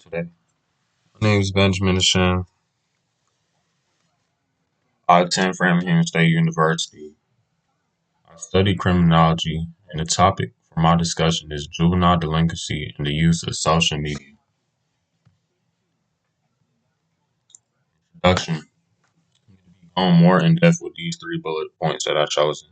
today. My name is Benjamin Hashem. I attend Framingham State University. I study criminology, and the topic for my discussion is juvenile delinquency and the use of social media. Introduction. Going more in depth with these three bullet points that I've chosen.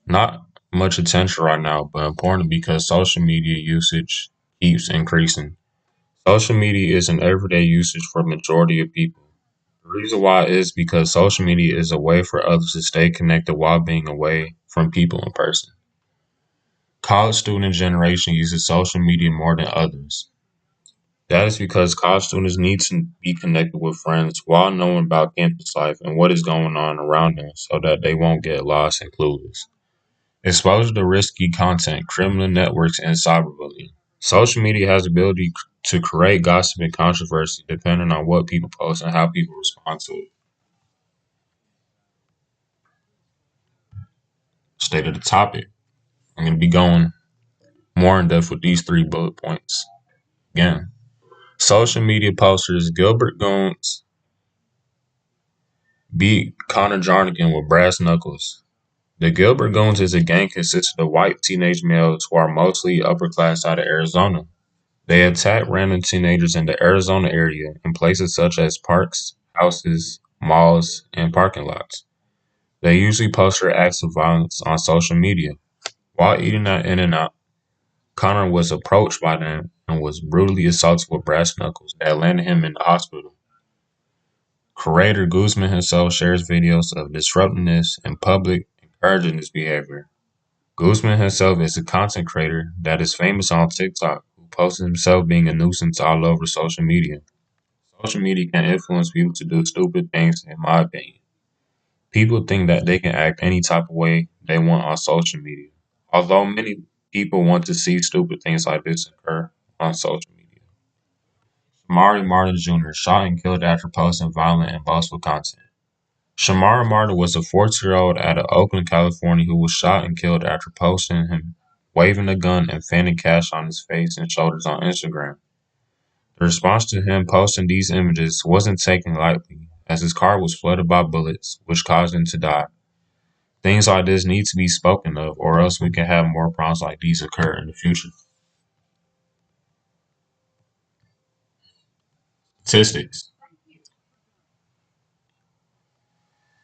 Not much attention right now, but important because social media usage keeps increasing. Social media is an everyday usage for the majority of people. The reason why is because social media is a way for others to stay connected while being away from people in person. College student generation uses social media more than others. That is because college students need to be connected with friends while knowing about campus life and what is going on around them so that they won't get lost and clueless. Exposure to risky content, criminal networks, and cyberbullying. Social media has the ability to create gossip and controversy depending on what people post and how people respond to it. State of the topic. I'm going to be going more in depth with these three bullet points. Again, social media posters Gilbert Goons beat Connor Jarnigan with brass knuckles. The Gilbert Goons is a gang consisting of white teenage males who are mostly upper class out of Arizona. They attack random teenagers in the Arizona area in places such as parks, houses, malls, and parking lots. They usually post their acts of violence on social media. While eating at In-N-Out, Connor was approached by them and was brutally assaulted with brass knuckles that landed him in the hospital. Creator Guzman himself shares videos of disruptiveness in public, encouraging this behavior. Guzman himself is a content creator that is famous on TikTok, who posts himself being a nuisance all over social media. Social media can influence people to do stupid things, in my opinion. People think that they can act any type of way they want on social media, although many people want to see stupid things like this occur on social media. Shamari Martin Jr. shot and killed after posting violent and boastful content. Shamari Martin was a 14-year-old out of Oakland, California, who was shot and killed after posting him waving a gun and fanning cash on his face and shoulders on Instagram. The response to him posting these images wasn't taken lightly, as his car was flooded by bullets, which caused him to die. Things like this need to be spoken of, or else we can have more problems like these occur in the future. Statistics.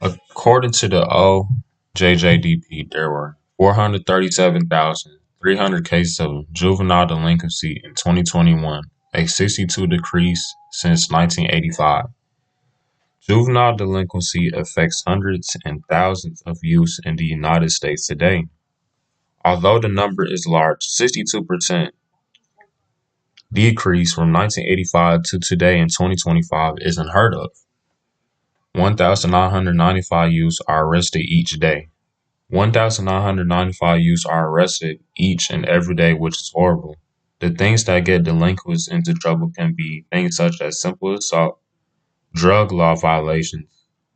According to the OJJDP, there were 437,300 cases of juvenile delinquency in 2021, a 62 decrease since 1985. Juvenile delinquency affects hundreds and thousands of youths in the United States today. Although the number is large, 62% decrease from 1985 to today in 2025 is unheard of. 1,995 youths are arrested each day. 1,995 youths are arrested each and every day, which is horrible. The things that get delinquents into trouble can be things such as simple assault, drug law violations,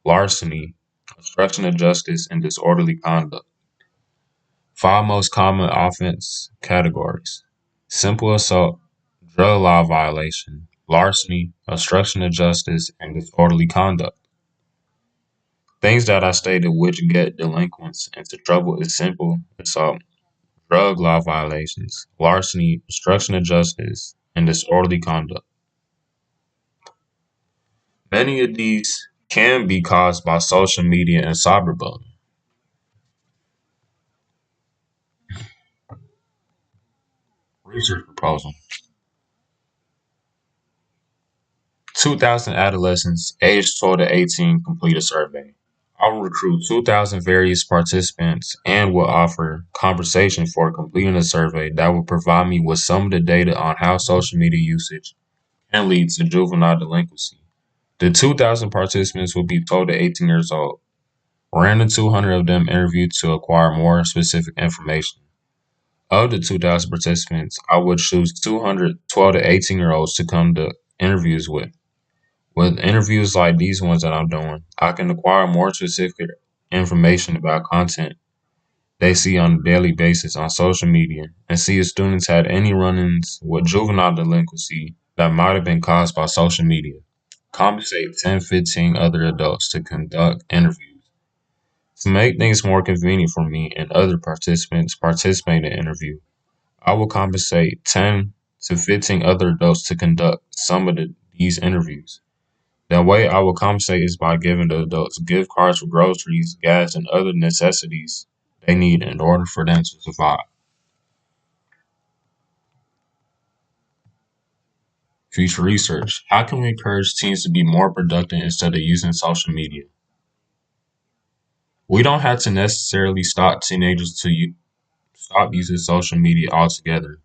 larceny, obstruction of justice, and disorderly conduct. Five most common offense categories: simple assault, drug law violation, larceny, obstruction of justice, and disorderly conduct. Things that I stated which get delinquents into trouble is simple assault, drug law violations, larceny, obstruction of justice, and disorderly conduct. Many of these can be caused by social media and cyberbullying. Research proposal. 2,000 adolescents aged 12 to 18 complete a survey. I will recruit 2,000 various participants and will offer conversation for completing a survey that will provide me with some of the data on how social media usage can lead to juvenile delinquency. The 2,000 participants will be 12 to 18 years old. Random 200 of them interviewed to acquire more specific information. Of the 2,000 participants, I would choose 200 12 to 18-year-olds to come to interviews with. With interviews like these ones that I'm doing, I can acquire more specific information about content they see on a daily basis on social media and see if students had any run-ins with juvenile delinquency that might have been caused by social media. Compensate 10, 15 other adults to conduct interviews. To make things more convenient for me and other participants participate in the interview, I will compensate 10 to 15 other adults to conduct these interviews. The way I will compensate is by giving the adults gift cards for groceries, gas, and other necessities they need in order for them to survive. Future research. How can we encourage teens to be more productive instead of using social media? We don't have to necessarily stop teenagers to stop using social media altogether.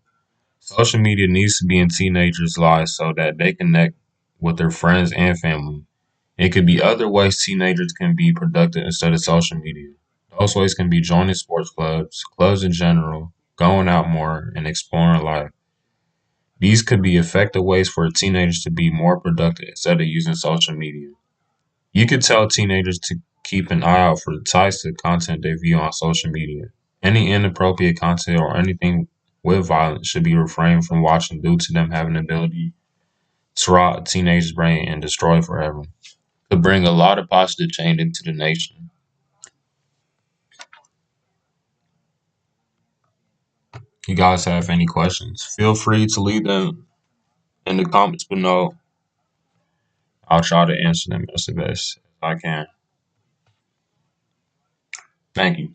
Social media needs to be in teenagers' lives so that they connect with their friends and family. It could be other ways teenagers can be productive instead of social media. Those ways can be joining sports clubs, clubs in general, going out more, and exploring life. These could be effective ways for teenagers to be more productive instead of using social media. You could tell teenagers to keep an eye out for the types of content they view on social media. Any inappropriate content or anything with violence should be refrained from watching due to them having the ability to rot a teenager's brain and destroy it forever. Could bring a lot of positive change into the nation. You guys have any questions, feel free to leave them in the comments below. I'll try to answer them as best as I can. Thank you.